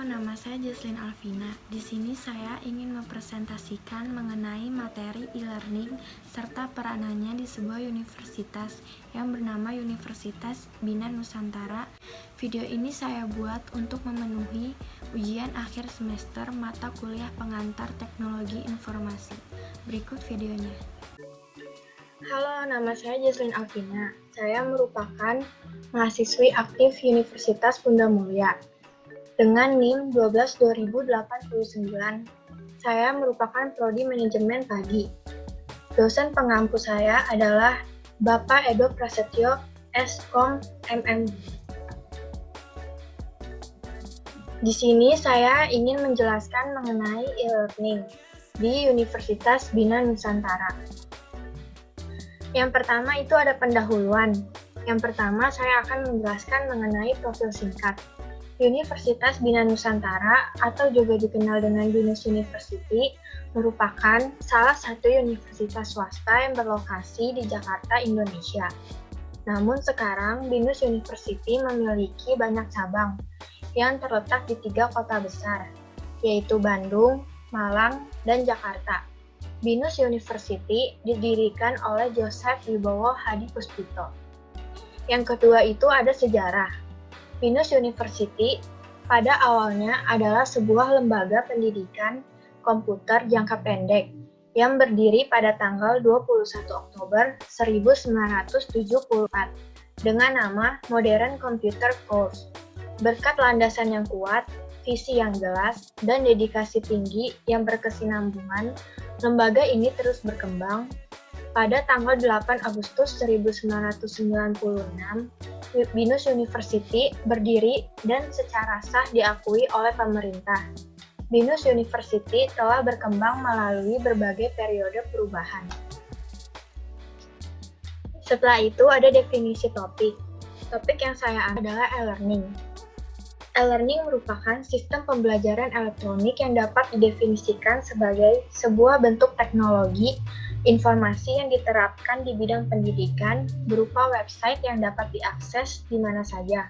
nama saya Jesslyn Alvina. Di sini saya ingin mempresentasikan mengenai materi e-learning serta peranannya di sebuah universitas yang bernama Universitas Bina Nusantara. Video ini saya buat untuk memenuhi ujian akhir semester mata kuliah pengantar teknologi informasi. Berikut videonya. Halo, nama saya Jesslyn Alvina. Saya merupakan mahasiswi aktif Universitas Bunda Mulia. Dengan NIM 12.2089, saya merupakan prodi manajemen padi. Dosen pengampu saya adalah Bapak Edo Prasetyo, Skom MM. Di sini saya ingin menjelaskan mengenai e-learning di Universitas Bina Nusantara. Yang pertama itu ada pendahuluan. Yang pertama saya akan menjelaskan mengenai profil singkat. Universitas Bina Nusantara atau juga dikenal dengan BINUS University merupakan salah satu universitas swasta yang berlokasi di Jakarta, Indonesia. Namun sekarang BINUS University memiliki banyak cabang yang terletak di 3 kota besar, yaitu Bandung, Malang, dan Jakarta. BINUS University didirikan oleh Joseph Wibowo Hadipuspito. Yang kedua itu ada sejarah. BINUS University pada awalnya adalah sebuah lembaga pendidikan komputer jangka pendek yang berdiri pada tanggal 21 Oktober 1974 dengan nama Modern Computer Course. Berkat landasan yang kuat, visi yang jelas, dan dedikasi tinggi yang berkesinambungan, lembaga ini terus berkembang. Pada tanggal 8 Agustus 1996, BINUS University berdiri dan secara sah diakui oleh pemerintah. BINUS University telah berkembang melalui berbagai periode perubahan. Setelah itu ada definisi topik. Topik yang saya ambil adalah e-learning. E-learning merupakan sistem pembelajaran elektronik yang dapat didefinisikan sebagai sebuah bentuk teknologi informasi yang diterapkan di bidang pendidikan berupa website yang dapat diakses di mana saja.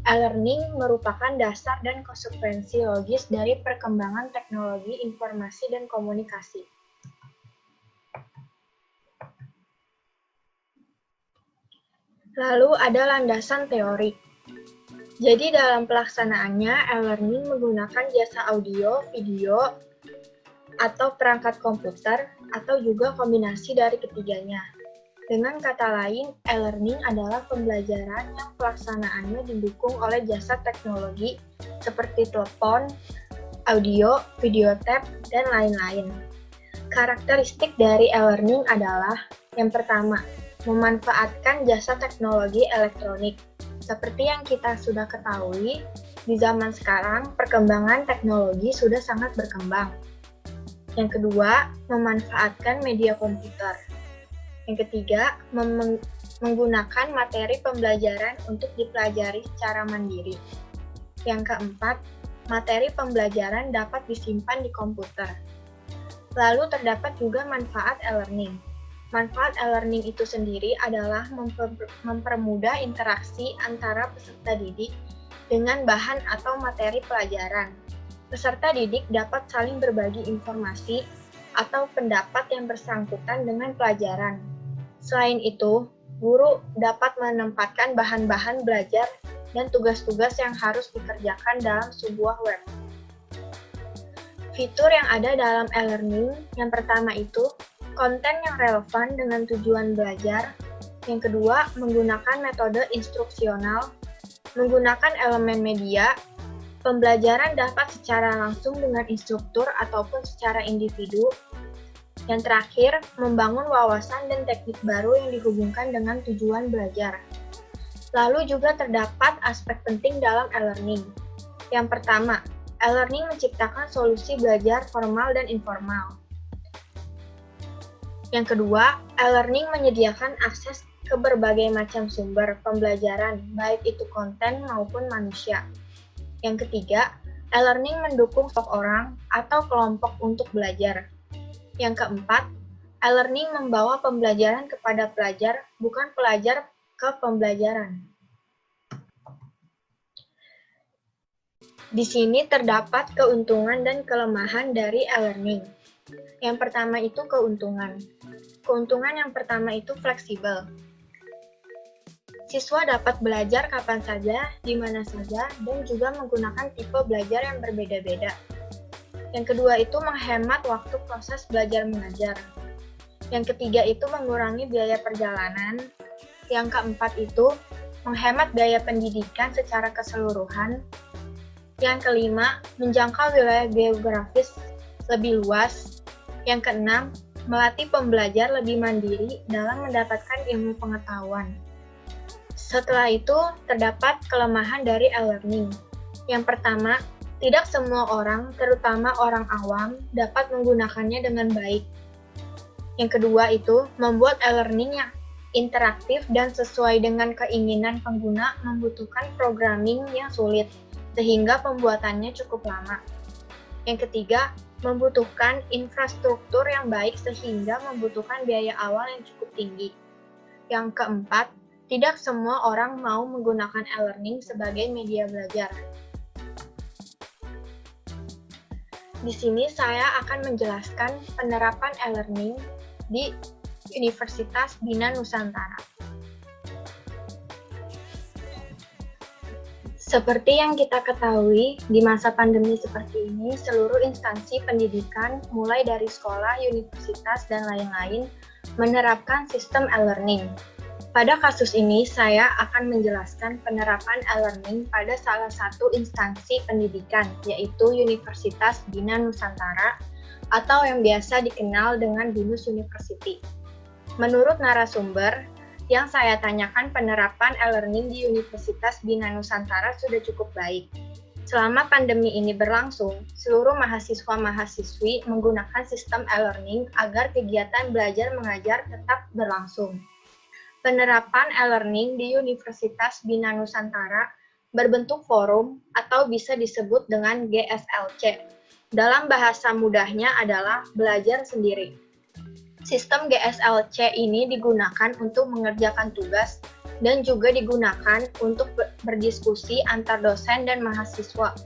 E-learning merupakan dasar dan konsekuensi logis dari perkembangan teknologi informasi dan komunikasi. Lalu ada landasan teori. Jadi dalam pelaksanaannya, e-learning menggunakan jasa audio, video, atau perangkat komputer, atau juga kombinasi dari ketiganya. Dengan kata lain, e-learning adalah pembelajaran yang pelaksanaannya didukung oleh jasa teknologi seperti telepon, audio, video tab, dan lain-lain. Karakteristik dari e-learning adalah yang pertama, memanfaatkan jasa teknologi elektronik. Seperti yang kita sudah ketahui, di zaman sekarang perkembangan teknologi sudah sangat berkembang. Yang kedua, memanfaatkan media komputer. Yang ketiga, menggunakan materi pembelajaran untuk dipelajari secara mandiri. Yang keempat, materi pembelajaran dapat disimpan di komputer. Lalu terdapat juga manfaat e-learning. Manfaat e-learning itu sendiri adalah mempermudah interaksi antara peserta didik dengan bahan atau materi pelajaran. Peserta didik dapat saling berbagi informasi atau pendapat yang bersangkutan dengan pelajaran. Selain itu, guru dapat menempatkan bahan-bahan belajar dan tugas-tugas yang harus dikerjakan dalam sebuah web. Fitur yang ada dalam e-learning yang pertama itu konten yang relevan dengan tujuan belajar. Yang kedua, menggunakan metode instruksional, menggunakan elemen media. Pembelajaran dapat secara langsung dengan instruktur ataupun secara individu. Yang terakhir, membangun wawasan dan teknik baru yang dihubungkan dengan tujuan belajar. Lalu juga terdapat aspek penting dalam e-learning. Yang pertama, e-learning menciptakan solusi belajar formal dan informal. Yang kedua, e-learning menyediakan akses ke berbagai macam sumber pembelajaran, baik itu konten maupun manusia. Yang ketiga, e-learning mendukung kelompok orang atau kelompok untuk belajar. Yang keempat, e-learning membawa pembelajaran kepada pelajar, bukan pelajar ke pembelajaran. Di sini terdapat keuntungan dan kelemahan dari e-learning. Yang pertama itu keuntungan. Keuntungan yang pertama itu fleksibel. Siswa dapat belajar kapan saja, di mana saja, dan juga menggunakan tipe belajar yang berbeda-beda. Yang kedua itu menghemat waktu proses belajar mengajar. Yang ketiga itu mengurangi biaya perjalanan. Yang keempat itu menghemat biaya pendidikan secara keseluruhan. Yang kelima, menjangkau wilayah geografis lebih luas. Yang keenam, melatih pembelajar lebih mandiri dalam mendapatkan ilmu pengetahuan. Setelah itu, terdapat kelemahan dari e-learning. Yang pertama, tidak semua orang, terutama orang awam, dapat menggunakannya dengan baik. Yang kedua itu, membuat e-learning yang interaktif dan sesuai dengan keinginan pengguna membutuhkan programming yang sulit, sehingga pembuatannya cukup lama. Yang ketiga, membutuhkan infrastruktur yang baik sehingga membutuhkan biaya awal yang cukup tinggi. Yang keempat, tidak semua orang mau menggunakan e-learning sebagai media belajar. Di sini saya akan menjelaskan penerapan e-learning di Universitas Bina Nusantara. Seperti yang kita ketahui, di masa pandemi seperti ini, seluruh instansi pendidikan, mulai dari sekolah, universitas, dan lain-lain, menerapkan sistem e-learning. Pada kasus ini, saya akan menjelaskan penerapan e-learning pada salah satu instansi pendidikan, yaitu Universitas Bina Nusantara, atau yang biasa dikenal dengan BINUS University. Menurut narasumber, yang saya tanyakan penerapan e-learning di Universitas Bina Nusantara sudah cukup baik. Selama pandemi ini berlangsung, seluruh mahasiswa-mahasiswi menggunakan sistem e-learning agar kegiatan belajar mengajar tetap berlangsung. Penerapan e-learning di Universitas Bina Nusantara berbentuk forum atau bisa disebut dengan GSLC. Dalam bahasa mudahnya adalah belajar sendiri. Sistem GSLC ini digunakan untuk mengerjakan tugas dan juga digunakan untuk berdiskusi antar dosen dan mahasiswa.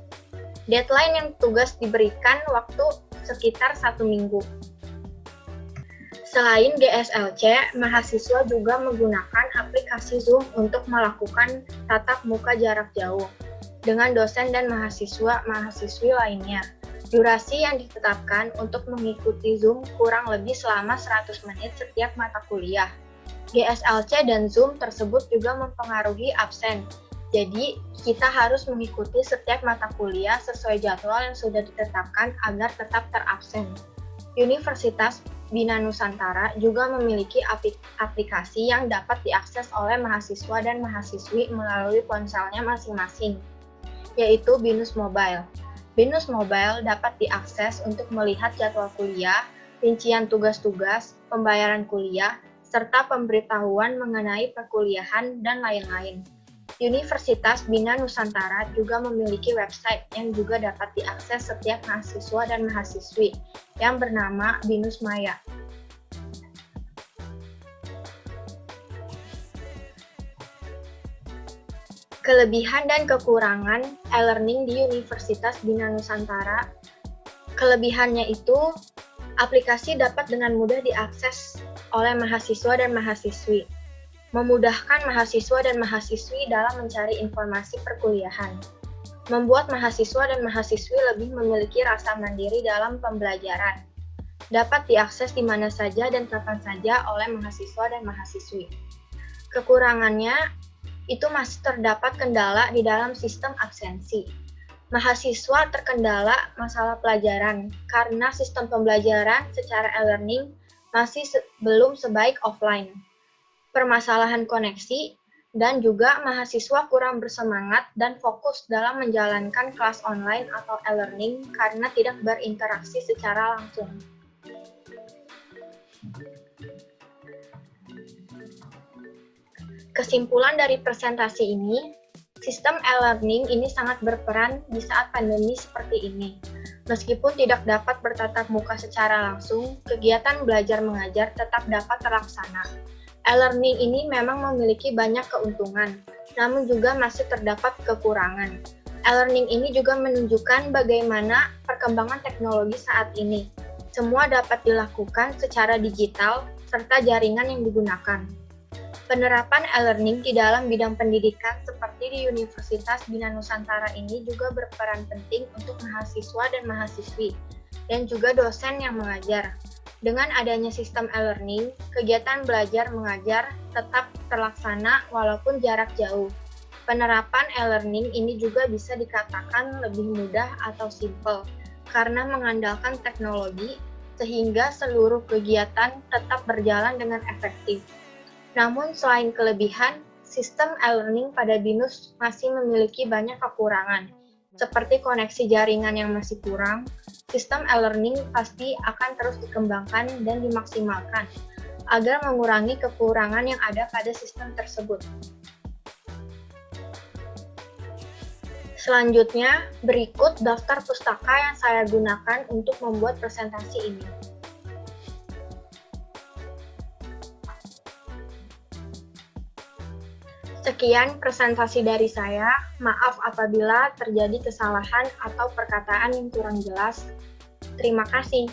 Deadline yang tugas diberikan waktu sekitar 1 minggu. Selain GSLC, mahasiswa juga menggunakan aplikasi Zoom untuk melakukan tatap muka jarak jauh dengan dosen dan mahasiswa-mahasiswi lainnya. Durasi yang ditetapkan untuk mengikuti Zoom kurang lebih selama 100 menit setiap mata kuliah. GSLC dan Zoom tersebut juga mempengaruhi absen. Jadi, kita harus mengikuti setiap mata kuliah sesuai jadwal yang sudah ditetapkan agar tetap terabsen. Universitas Bina Nusantara juga memiliki aplikasi yang dapat diakses oleh mahasiswa dan mahasiswi melalui ponselnya masing-masing, yaitu BINUS Mobile. BINUS Mobile dapat diakses untuk melihat jadwal kuliah, rincian tugas-tugas, pembayaran kuliah, serta pemberitahuan mengenai perkuliahan dan lain-lain. Universitas Bina Nusantara juga memiliki website yang juga dapat diakses setiap mahasiswa dan mahasiswi yang bernama BINUS Maya. Kelebihan dan kekurangan e-learning di Universitas Bina Nusantara. Kelebihannya itu, aplikasi dapat dengan mudah diakses oleh mahasiswa dan mahasiswi, memudahkan mahasiswa dan mahasiswi dalam mencari informasi perkuliahan, membuat mahasiswa dan mahasiswi lebih memiliki rasa mandiri dalam pembelajaran, dapat diakses di mana saja dan kapan saja oleh mahasiswa dan mahasiswi. Kekurangannya, itu masih terdapat kendala di dalam sistem absensi. Mahasiswa terkendala masalah pelajaran karena sistem pembelajaran secara e-learning masih belum sebaik offline. Permasalahan koneksi, dan juga mahasiswa kurang bersemangat dan fokus dalam menjalankan kelas online atau e-learning karena tidak berinteraksi secara langsung. Kesimpulan dari presentasi ini, sistem e-learning ini sangat berperan di saat pandemi seperti ini. Meskipun tidak dapat bertatap muka secara langsung, kegiatan belajar mengajar tetap dapat terlaksana. E-learning ini memang memiliki banyak keuntungan, namun juga masih terdapat kekurangan. E-learning ini juga menunjukkan bagaimana perkembangan teknologi saat ini. Semua dapat dilakukan secara digital serta jaringan yang digunakan. Penerapan e-learning di dalam bidang pendidikan seperti di Universitas Bina Nusantara ini juga berperan penting untuk mahasiswa dan mahasiswi, dan juga dosen yang mengajar. Dengan adanya sistem e-learning, kegiatan belajar mengajar tetap terlaksana walaupun jarak jauh. Penerapan e-learning ini juga bisa dikatakan lebih mudah atau simple, karena mengandalkan teknologi, sehingga seluruh kegiatan tetap berjalan dengan efektif. Namun selain kelebihan, sistem e-learning pada BINUS masih memiliki banyak kekurangan, seperti koneksi jaringan yang masih kurang. Sistem e-learning pasti akan terus dikembangkan dan dimaksimalkan, agar mengurangi kekurangan yang ada pada sistem tersebut. Selanjutnya, berikut daftar pustaka yang saya gunakan untuk membuat presentasi ini. Sekian presentasi dari saya. Maaf apabila terjadi kesalahan atau perkataan yang kurang jelas. Terima kasih.